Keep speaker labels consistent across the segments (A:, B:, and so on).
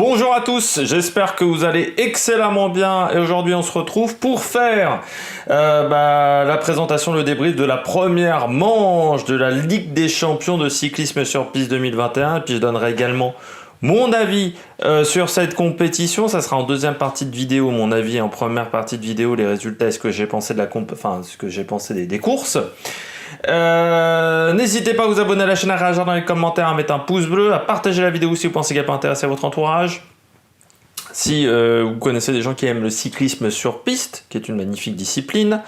A: Bonjour à tous, j'espère que vous allez excellemment bien et aujourd'hui on se retrouve pour faire la présentation, le débrief de la première manche de la Ligue des champions de cyclisme sur piste 2021 et puis je donnerai également mon avis sur cette compétition. Ça sera en deuxième partie de vidéo mon avis, en première partie de vidéo les résultats et ce que j'ai pensé de ce que j'ai pensé des courses. N'hésitez pas à vous abonner à la chaîne, à réagir dans les commentaires, à mettre un pouce bleu, à partager la vidéo si vous pensez qu'elle peut intéresser votre entourage. Si vous connaissez des gens qui aiment le cyclisme sur piste, qui est une magnifique discipline.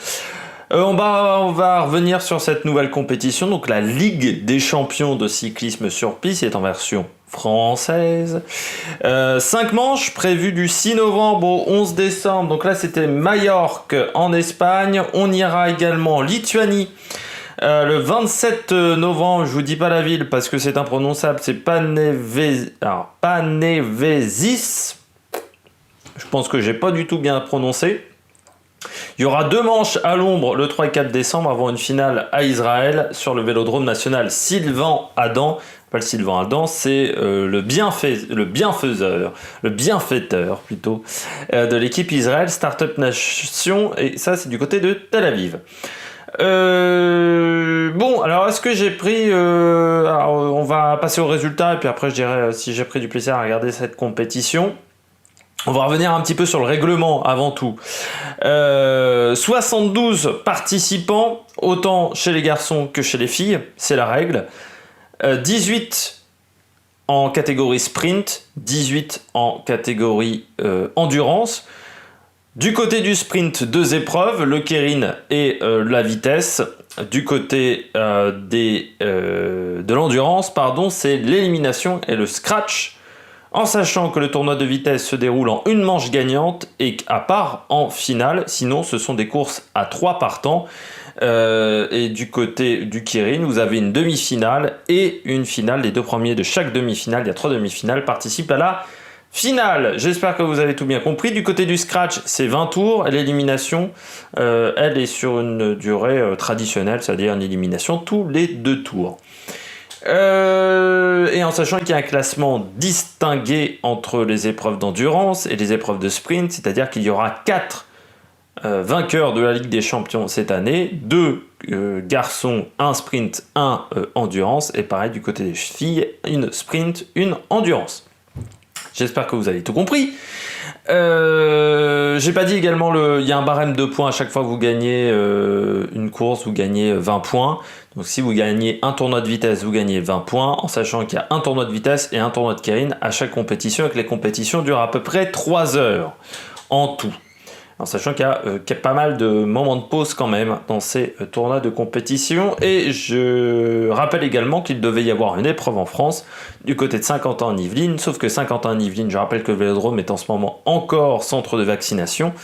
A: On va revenir sur cette nouvelle compétition, donc la Ligue des champions de cyclisme sur piste, qui est en version française. 5 manches prévues du 6 novembre au 11 décembre. Donc là, c'était Majorque en Espagne. On ira également en Lituanie. Le 27 novembre, je vous dis pas la ville parce que c'est imprononçable, c'est Panevėžys. Je pense que j'ai pas du tout bien prononcé. Il y aura 2 manches à l'ombre le 3 et 4 décembre avant une finale à Israël sur le vélodrome national Sylvain Adam. Pas le Sylvain Adam, c'est le bienfaiteur plutôt de l'équipe Israël Startup Nation, et ça c'est du côté de Tel Aviv. Bon, alors est-ce que j'ai pris alors, on va passer aux résultats et puis après je dirais si j'ai pris du plaisir à regarder cette compétition. On va revenir un petit peu sur le règlement avant tout. 72 participants, autant chez les garçons que chez les filles, c'est la règle. 18 en catégorie sprint, 18 en catégorie endurance. Du côté du sprint, 2 épreuves, le keirin et la vitesse. Du côté de l'endurance, c'est l'élimination et le scratch. En sachant que le tournoi de vitesse se déroule en une manche gagnante et à part en finale, sinon ce sont des courses à 3 partants. Et du côté du keirin, vous avez une demi-finale et une finale. Les 2 premiers de chaque demi-finale, il y a 3 demi-finales, participent à la finale. J'espère que vous avez tout bien compris. Du côté du scratch, c'est 20 tours et l'élimination, elle est sur une durée traditionnelle, c'est-à-dire une élimination tous les 2 tours. Et en sachant qu'il y a un classement distingué entre les épreuves d'endurance et les épreuves de sprint, c'est-à-dire qu'il y aura 4 vainqueurs de la Ligue des champions cette année, 2 garçons, 1 sprint, 1 endurance, et pareil du côté des filles, une sprint, une endurance. J'espère que vous avez tout compris. J'ai pas dit également, il y a un barème de points à chaque fois que vous gagnez une course, vous gagnez 20 points. Donc si vous gagnez un tournoi de vitesse, vous gagnez 20 points, en sachant qu'il y a un tournoi de vitesse et un tournoi de keirin à chaque compétition, et que les compétitions durent à peu près 3 heures en tout. En sachant qu'il y a pas mal de moments de pause quand même dans ces tournois de compétition. Et je rappelle également qu'il devait y avoir une épreuve en France du côté de Saint-Quentin-en-Yvelines. Sauf que Saint-Quentin-en-Yvelines, je rappelle que le vélodrome est en ce moment encore centre de vaccination.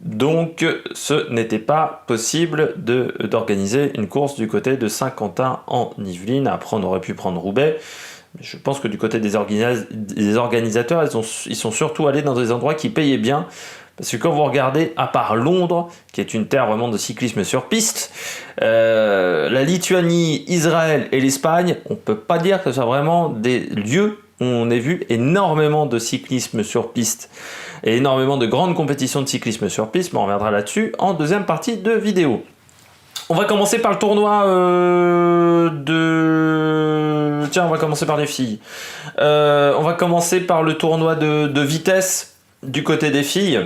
A: Donc ce n'était pas possible d'organiser une course du côté de Saint-Quentin-en-Yvelines. Après on aurait pu prendre Roubaix. Je pense que du côté des organisateurs, ils sont surtout allés dans des endroits qui payaient bien. Parce que quand vous regardez, à part Londres, qui est une terre vraiment de cyclisme sur piste, la Lituanie, Israël et l'Espagne, on ne peut pas dire que ce soit vraiment des lieux où on ait vu énormément de cyclisme sur piste et énormément de grandes compétitions de cyclisme sur piste, mais on reviendra là-dessus en deuxième partie de vidéo. On va commencer par le tournoi Tiens, on va commencer par les filles. On va commencer par le tournoi de vitesse du côté des filles.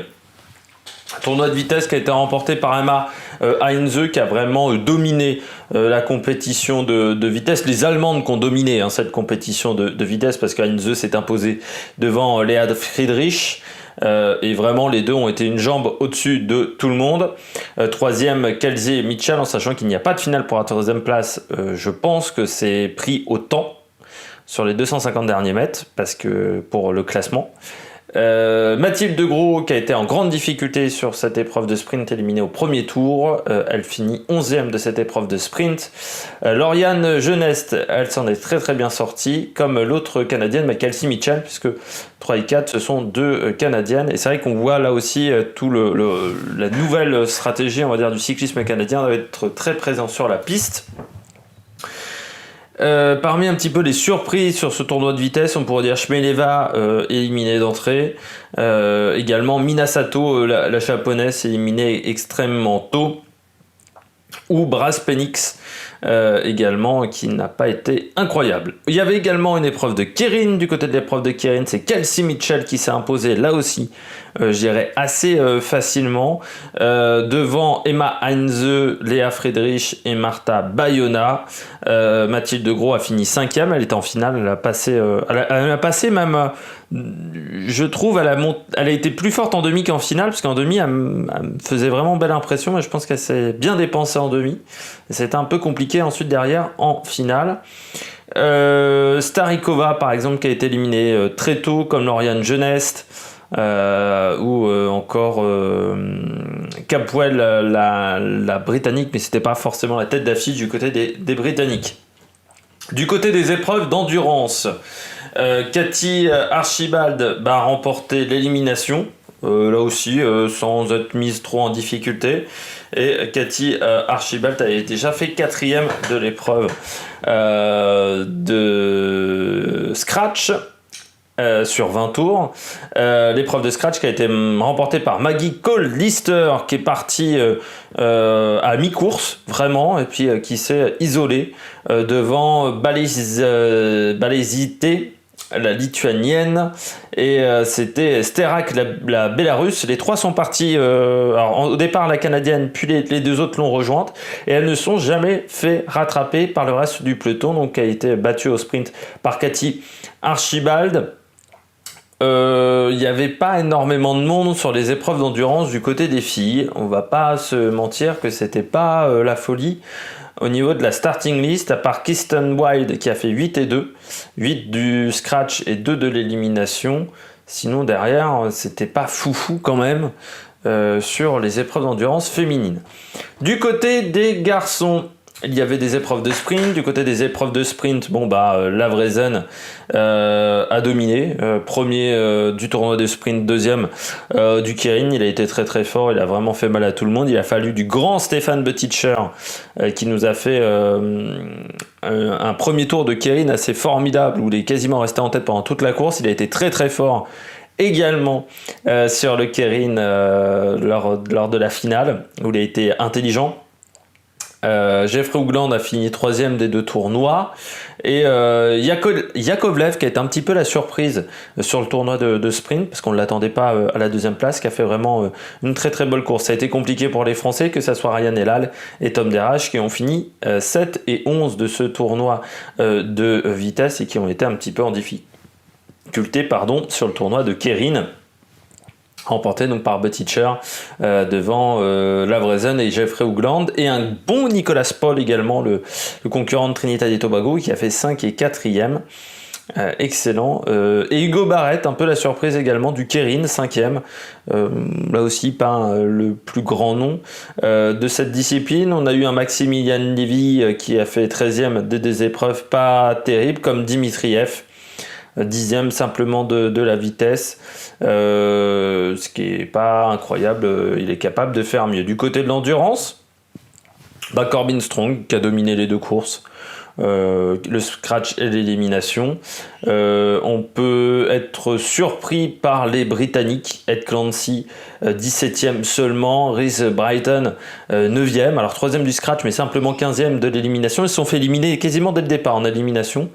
A: Tournoi de vitesse qui a été remporté par Emma Heinze, qui a vraiment dominé la compétition de vitesse. Les Allemandes qui ont dominé cette compétition de vitesse, parce qu'Heinze s'est imposée devant Lea Friedrich. Et vraiment les deux ont été une jambe au-dessus de tout le monde. Troisième, Kelsey Mitchell, en sachant qu'il n'y a pas de finale pour la troisième place. Je pense que c'est pris au temps sur les 250 derniers mètres, parce que pour le classement. Mathilde Degros, qui a été en grande difficulté sur cette épreuve de sprint, éliminée au premier tour. Elle finit 11e de cette épreuve de sprint. Lauriane Geneste, elle s'en est très très bien sortie, comme l'autre canadienne, Kelsey Mitchell, puisque 3 et 4, ce sont 2 canadiennes. Et c'est vrai qu'on voit là aussi tout la nouvelle stratégie, on va dire, du cyclisme canadien doit être très présent sur la piste. Parmi un petit peu les surprises sur ce tournoi de vitesse, on pourrait dire Shmeleva éliminée d'entrée. Également Minasato, la japonaise, éliminée extrêmement tôt. Ou Brass Penix également, qui n'a pas été incroyable. Il y avait également une épreuve de Kerin. Du côté de l'épreuve de Kerin, c'est Kelsey Mitchell qui s'est imposée là aussi, je dirais assez facilement, devant Emma Heinze, Léa Friedrich et Marta Bayona. Mathilde Gros a fini 5e, elle était en finale, elle a passé même, je trouve, elle a été plus forte en demi qu'en finale, parce qu'en demi elle me faisait vraiment belle impression, et je pense qu'elle s'est bien dépensée en demi. C'était un peu compliqué ensuite derrière en finale. Starikova par exemple, qui a été éliminée très tôt, comme Lauriane Genest, ou encore Capwell, la britannique, mais c'était pas forcément la tête d'affiche du côté des britanniques. Du côté des épreuves d'endurance, Cathy Archibald a remporté l'élimination, là aussi sans être mise trop en difficulté, et Cathy Archibald avait déjà fait 4e de l'épreuve de scratch sur 20 tours. L'épreuve de scratch qui a été remportée par Maggie Cole-Lister, qui est partie à mi-course vraiment, et puis qui s'est isolée devant Balezite, la lituanienne, et c'était Sterak, la Bélarusse. Les trois sont partis, alors, au départ la canadienne, puis les deux autres l'ont rejointe, et elles ne sont jamais fait rattraper par le reste du peloton, donc a été battue au sprint par Cathy Archibald. Il n'y avait pas énormément de monde sur les épreuves d'endurance du côté des filles. On va pas se mentir que c'était pas la folie au niveau de la starting list, à part Kirsten Wild qui a fait 8 et 2, 8 du scratch et 2 de l'élimination. Sinon derrière, c'était pas foufou quand même sur les épreuves d'endurance féminines. Du côté des garçons, il y avait des épreuves de sprint. Du côté des épreuves de sprint, Lavrezen a dominé. Premier du tournoi de sprint, deuxième du Kerin. Il a été très très fort, il a vraiment fait mal à tout le monde. Il a fallu du grand Stéphane Butticher qui nous a fait un premier tour de Kerin assez formidable, où il est quasiment resté en tête pendant toute la course. Il a été très très fort également sur le Kerin lors de la finale, où il a été intelligent. Jeffrey Hoogland a fini 3e des deux tournois, et Yakovlev, qui a été un petit peu la surprise sur le tournoi de sprint, parce qu'on ne l'attendait pas à la 2e place, qui a fait vraiment une très très bonne course. Ça a été compliqué pour les Français, que ce soit Ryan Elal et Tom Derach, qui ont fini 7 et 11 de ce tournoi de vitesse, et qui ont été un petit peu en difficulté sur le tournoi de Kerin, remporté donc par Butticher devant Lavrezen et Jeffrey Hoogland, et un bon Nicolas Paul également, le concurrent de Trinidad et Tobago, qui a fait 5 et 4e. Excellent. Et Hugo Barrett, un peu la surprise également du Kerin, 5e. Là aussi pas le plus grand nom de cette discipline. On a eu un Maximilian Levy qui a fait 13e des épreuves pas terribles, comme Dimitriev, 10e simplement de la vitesse, ce qui est pas incroyable. Il est capable de faire mieux. Du côté de l'endurance, Corbin Strong qui a dominé les deux courses, le scratch et l'élimination. On peut être surpris par les Britanniques. Ed Clancy 17e seulement, Reese Brighton 9e, alors 3e du scratch mais simplement 15e de l'élimination. Ils se sont fait éliminer quasiment dès le départ en élimination,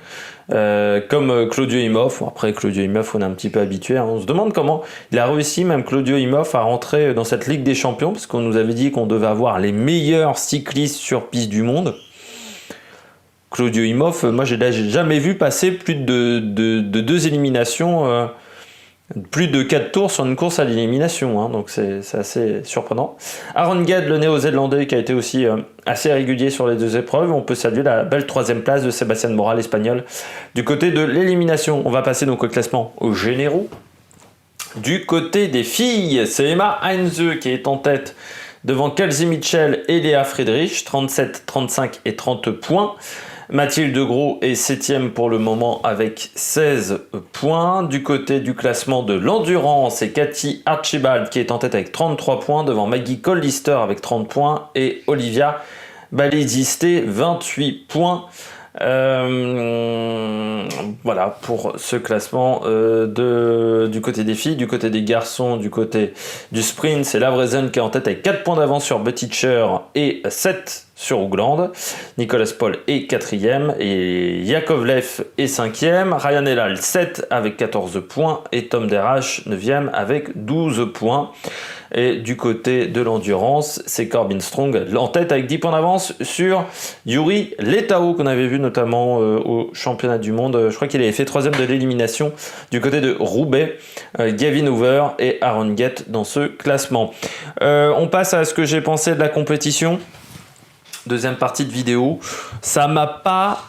A: comme Claudio Imhoff. Après Claudio Imhoff, on est un petit peu habitué, hein. On se demande comment il a réussi, même Claudio Imhoff, à rentrer dans cette Ligue des Champions, parce qu'on nous avait dit qu'on devait avoir les meilleurs cyclistes sur piste du monde. Claudio Imhoff, moi je l'ai jamais vu passer plus de 2 éliminations, plus de 4 tours sur une course à l'élimination, hein, donc c'est assez surprenant. Aaron Gade, le néo-zélandais, qui a été aussi assez régulier sur les deux épreuves. On peut saluer la belle 3e place de Sébastien Moral, espagnol, du côté de l'élimination. On va passer donc au classement aux généraux. Du côté des filles, c'est Emma Heinze qui est en tête devant Kelsey Mitchell et Léa Friedrich, 37, 35 et 30 points. Mathilde Gros est 7e pour le moment avec 16 points. Du côté du classement de l'endurance, c'est Cathy Archibald qui est en tête avec 33 points devant Maggie Cole-Lister avec 30 points et Olivia Baleziste 28 points. Voilà pour ce classement du côté des filles. Du côté des garçons, du côté du sprint, c'est Lavrezen qui est en tête avec 4 points d'avance sur Butticher et 7 sur Hoogland. Nicolas Paul est 4e et Yakovlev est 5e. Ryan Elal 7 avec 14 points et Tom Derach 9e avec 12 points. Et du côté de l'endurance, c'est Corbin Strong en tête avec 10 points d'avance sur Yuri Letao, qu'on avait vu notamment au championnat du monde. Je crois qu'il avait fait 3e de l'élimination du côté de Roubaix. Gavin Hoover et Aaron Gett dans ce classement. On passe à ce que j'ai pensé de la compétition. Deuxième partie de vidéo. Ça m'a pas...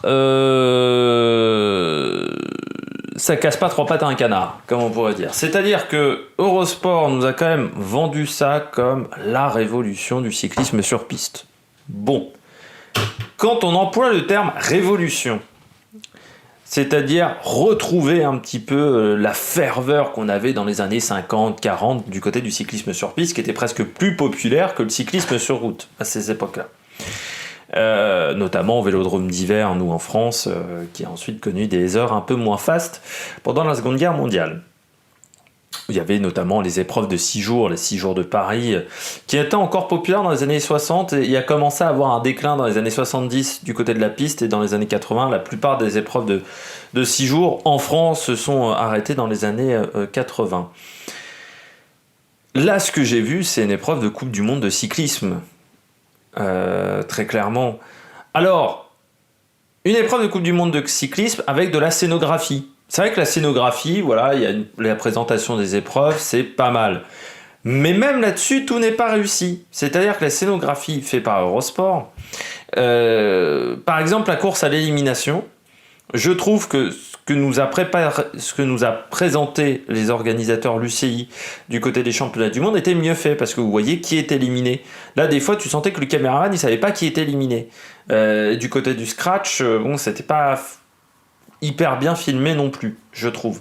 A: ça casse pas trois pattes à un canard, comme on pourrait dire. C'est-à-dire que Eurosport nous a quand même vendu ça comme la révolution du cyclisme sur piste. Bon, quand on emploie le terme révolution, c'est-à-dire retrouver un petit peu la ferveur qu'on avait dans les années 50, 40 du côté du cyclisme sur piste, qui était presque plus populaire que le cyclisme sur route à ces époques-là. Notamment au Vélodrome d'hiver, nous en France, qui a ensuite connu des heures un peu moins fastes pendant la Seconde Guerre mondiale. Il y avait notamment les épreuves de 6 jours, les 6 jours de Paris, qui étaient encore populaires dans les années 60 et il a commencé à avoir un déclin dans les années 70 du côté de la piste, et dans les années 80, la plupart des épreuves de 6 jours en France se sont arrêtées dans les années 80. Là, ce que j'ai vu, c'est une épreuve de Coupe du Monde de cyclisme. Très clairement. Alors, une épreuve de Coupe du Monde de cyclisme avec de la scénographie. C'est vrai que la scénographie, voilà, il y a la présentation des épreuves, c'est pas mal. Mais même là-dessus, tout n'est pas réussi. C'est-à-dire que la scénographie faite par Eurosport, par exemple la course à l'élimination, je trouve que ce que nous a présenté les organisateurs l'UCI du côté des championnats du monde était mieux fait, parce que vous voyez qui est éliminé. Là, des fois, tu sentais que le caméraman, il savait pas qui était éliminé. Du côté du scratch, bon, c'était pas hyper bien filmé non plus, je trouve.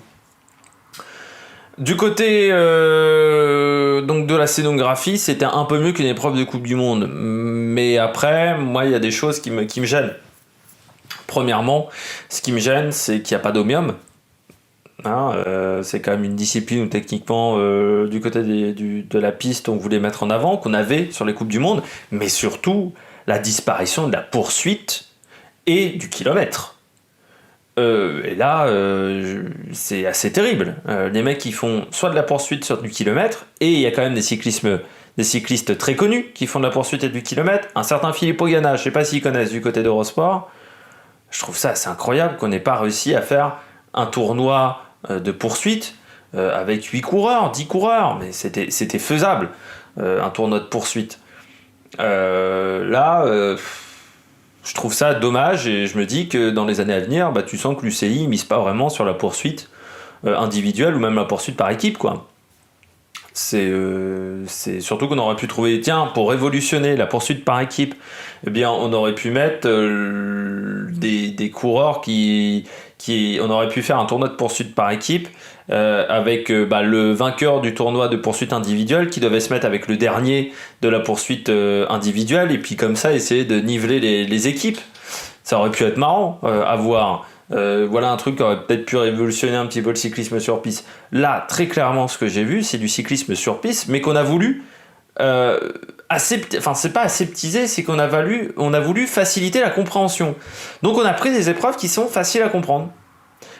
A: Du côté donc de la scénographie, c'était un peu mieux qu'une épreuve de Coupe du Monde. Mais après, moi, il y a des choses qui me gênent. Premièrement, ce qui me gêne, c'est qu'il n'y a pas d'omium. C'est quand même une discipline où techniquement, du côté de la piste, on voulait mettre en avant, qu'on avait sur les Coupes du Monde, mais surtout la disparition de la poursuite et du kilomètre. Et là, c'est assez terrible. Les mecs qui font soit de la poursuite, soit du kilomètre, et il y a quand même des cyclistes très connus qui font de la poursuite et du kilomètre. Un certain Filippo Ganna, je ne sais pas s'ils connaissent du côté d'Eurosport. Je trouve ça assez incroyable qu'on n'ait pas réussi à faire un tournoi de poursuite avec 8 coureurs, 10 coureurs, mais c'était faisable, un tournoi de poursuite. Je trouve ça dommage, et je me dis que dans les années à venir, tu sens que l'UCI ne mise pas vraiment sur la poursuite individuelle ou même la poursuite par équipe, quoi. C'est surtout qu'on aurait pu trouver, tiens, pour révolutionner la poursuite par équipe, eh bien, on aurait pu mettre des coureurs on aurait pu faire un tournoi de poursuite par équipe avec le vainqueur du tournoi de poursuite individuelle qui devait se mettre avec le dernier de la poursuite individuelle, et puis comme ça essayer de niveler les équipes. Ça aurait pu être marrant à voir. Voilà un truc qui aurait peut-être pu révolutionner un petit peu le cyclisme sur piste. Là, très clairement, ce que j'ai vu, c'est du cyclisme sur piste, mais qu'on a voulu c'est pas aseptiser, c'est qu'on a voulu faciliter la compréhension. Donc on a pris des épreuves qui sont faciles à comprendre,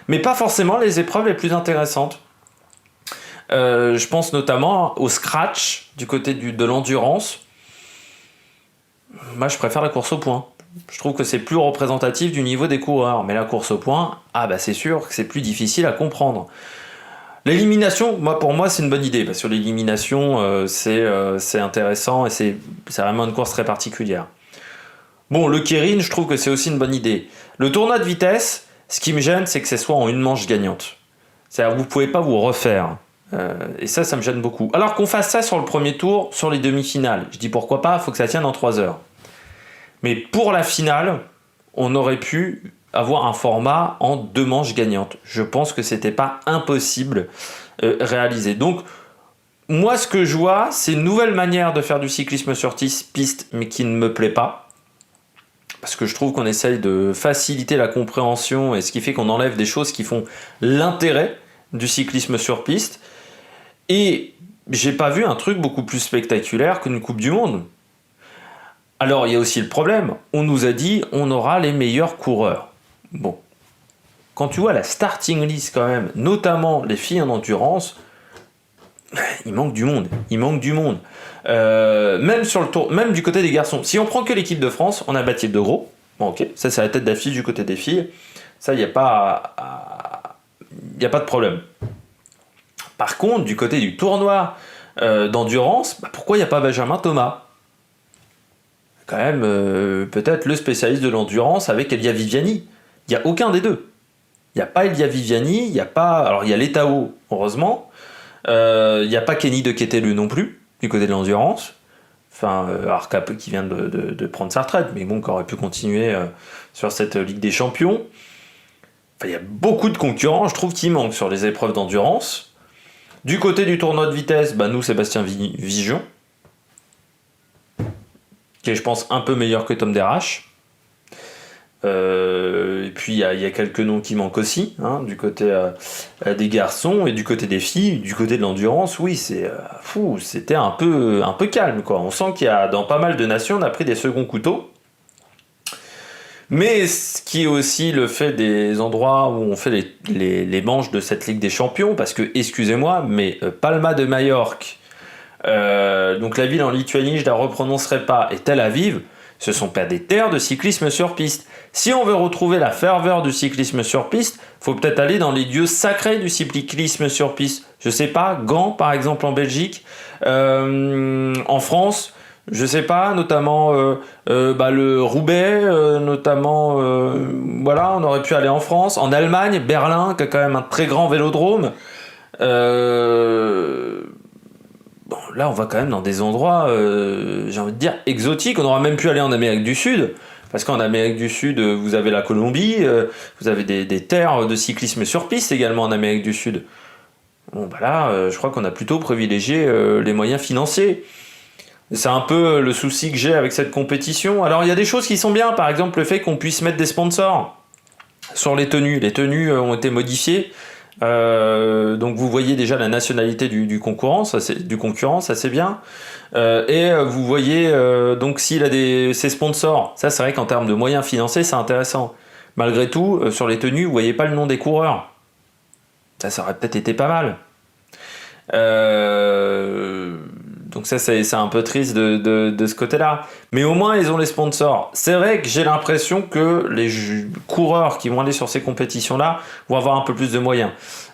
A: mais pas forcément les épreuves les plus intéressantes. Je pense notamment au scratch du côté de l'endurance. Moi, je préfère la course au point. Je trouve que c'est plus représentatif du niveau des coureurs. Mais la course au point, c'est sûr que c'est plus difficile à comprendre. L'élimination, pour moi, c'est une bonne idée. Parce que l'élimination, c'est intéressant et c'est vraiment une course très particulière. Bon, le Keirin, je trouve que c'est aussi une bonne idée. Le tournoi de vitesse, ce qui me gêne, c'est que ce soit en une manche gagnante. C'est-à-dire que vous ne pouvez pas vous refaire. Et ça me gêne beaucoup. Alors qu'on fasse ça sur le premier tour, sur les demi-finales. Je dis pourquoi pas, il faut que ça tienne en 3 heures. Mais pour la finale, on aurait pu avoir un format en 2 manches gagnantes. Je pense que c'était pas impossible réaliser. Donc, moi, ce que je vois, c'est une nouvelle manière de faire du cyclisme sur piste, mais qui ne me plaît pas. parce que je trouve qu'on essaye de faciliter la compréhension, et ce qui fait qu'on enlève des choses qui font l'intérêt du cyclisme sur piste. Et j'ai pas vu un truc beaucoup plus spectaculaire qu'une Coupe du Monde. Alors il y a aussi le problème, on nous a dit on aura les meilleurs coureurs. Bon, quand tu vois la starting list quand même, notamment les filles en endurance, il manque du monde, même sur le tour, même du côté des garçons. Si on prend que l'équipe de France, on a Mathilde de Gros. Bon, ok, ça c'est la tête d'affiche du côté des filles. Ça, il n'y a pas de problème. Par contre, du côté du tournoi d'endurance, pourquoi il n'y a pas Benjamin Thomas? Quand même, peut-être le spécialiste de l'endurance avec Elia Viviani. Il n'y a aucun des deux. Il n'y a pas Elia Viviani, il n'y a pas... Alors, il y a l'Etao, heureusement. Il n'y a pas Kenny de Ketelu non plus, du côté de l'endurance. Enfin, Arcap qui vient de prendre sa retraite, mais bon, qui aurait pu continuer sur cette Ligue des Champions. Enfin, il y a beaucoup de concurrents, je trouve, qui manquent sur les épreuves d'endurance. Du côté du tournoi de vitesse, nous, Sébastien Vigion, qui est, je pense, un peu meilleur que Tom Derache. Et puis il y a quelques noms qui manquent aussi, hein, du côté des garçons et du côté des filles. Du côté de l'endurance, oui, c'était un peu calme, quoi. On sent qu'il y a dans pas mal de nations, on a pris des seconds couteaux. Mais ce qui est aussi le fait des endroits où on fait les manches de cette Ligue des Champions, parce que, excusez-moi, mais Palma de Majorque, donc la ville en Lituanie, je la reprononcerai pas, et Tel Aviv, ce sont pas des terres de cyclisme sur piste. Si on veut retrouver la ferveur du cyclisme sur piste, faut peut-être aller dans les lieux sacrés du cyclisme sur piste. Je sais pas, Gand par exemple en Belgique, en France, je sais pas, notamment le Roubaix, notamment, voilà, on aurait pu aller en France, en Allemagne, Berlin, qui a quand même un très grand vélodrome. Bon, là, on va quand même dans des endroits, j'ai envie de dire, exotiques. On aurait même pu aller en Amérique du Sud, parce qu'en Amérique du Sud, vous avez la Colombie, vous avez des terres de cyclisme sur piste également en Amérique du Sud. Bon, là, je crois qu'on a plutôt privilégié les moyens financiers. C'est un peu le souci que j'ai avec cette compétition. Alors, il y a des choses qui sont bien, par exemple le fait qu'on puisse mettre des sponsors sur les tenues. Les tenues ont été modifiées. Donc vous voyez déjà la nationalité du concurrent, ça c'est bien. Et vous voyez donc s'il a ses sponsors, ça c'est vrai qu'en termes de moyens financiers c'est intéressant. Malgré tout, sur les tenues, vous voyez pas le nom des coureurs. Ça aurait peut-être été pas mal. Donc ça c'est un peu triste de ce côté-là. Mais au moins ils ont les sponsors. C'est vrai que j'ai l'impression que les coureurs qui vont aller sur ces compétitions-là vont avoir un peu plus de moyens.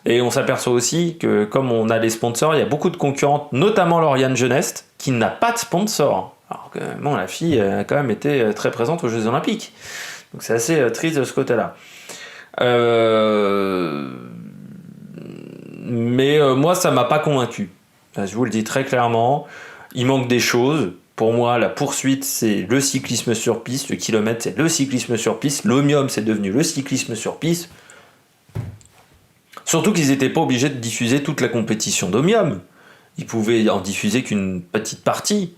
A: Et on s'aperçoit aussi que comme on a les sponsors, il y a beaucoup de concurrentes, notamment Lauriane Geneste, qui n'a pas de sponsor. Alors que bon, la fille a quand même été très présente aux Jeux Olympiques. Donc c'est assez triste de ce côté-là. Mais moi ça m'a pas convaincu. Je vous le dis très clairement, il manque des choses. Pour moi, la poursuite, c'est le cyclisme sur piste. Le kilomètre, c'est le cyclisme sur piste. L'Omnium, c'est devenu le cyclisme sur piste. Surtout qu'ils n'étaient pas obligés de diffuser toute la compétition d'Omnium. Ils pouvaient en diffuser qu'une petite partie.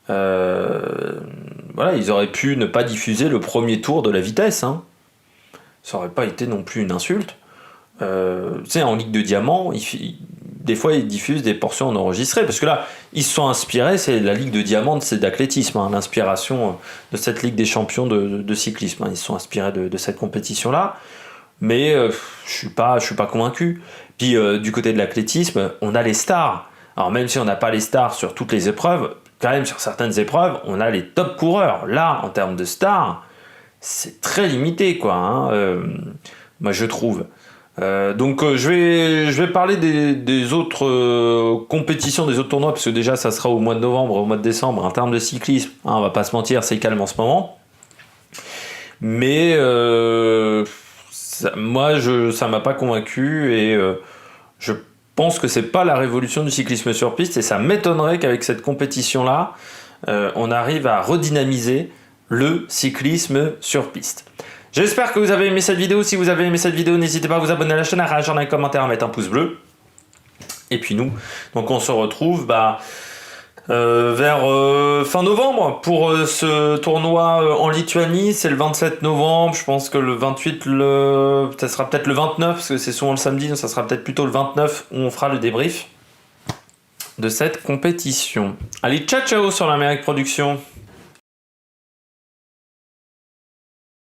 A: Voilà, ils auraient pu ne pas diffuser le premier tour de la vitesse. Hein. Ça n'aurait pas été non plus une insulte. Tu sais, en Ligue de Diamant, des fois ils diffusent des portions en enregistré, parce que là ils se sont inspirés, c'est la Ligue de Diamant, c'est d'athlétisme, hein, l'inspiration de cette Ligue des Champions de cyclisme, hein, ils se sont inspirés de cette compétition là, mais je suis pas convaincu. Puis du côté de l'athlétisme, on a les stars, alors même si on n'a pas les stars sur toutes les épreuves, quand même sur certaines épreuves on a les top coureurs. Là en termes de stars c'est très limité, quoi, hein, moi je trouve. Donc je vais parler des autres compétitions, des autres tournois, parce que déjà ça sera au mois de novembre, au mois de décembre. En termes de cyclisme, hein, on va pas se mentir, c'est calme en ce moment. Mais moi ça m'a pas convaincu, et je pense que c'est pas la révolution du cyclisme sur piste, et ça m'étonnerait qu'avec cette compétition là on arrive à redynamiser le cyclisme sur piste. J'espère que vous avez aimé cette vidéo. Si vous avez aimé cette vidéo, n'hésitez pas à vous abonner à la chaîne, à réagir dans les commentaires, à mettre un pouce bleu. Et puis nous, donc on se retrouve vers fin novembre pour ce tournoi en Lituanie. C'est le 27 novembre. Je pense que le 28, ça sera peut-être le 29, parce que c'est souvent le samedi, donc ça sera peut-être plutôt le 29 où on fera le débrief de cette compétition. Allez, ciao ciao sur l'Amérique Production.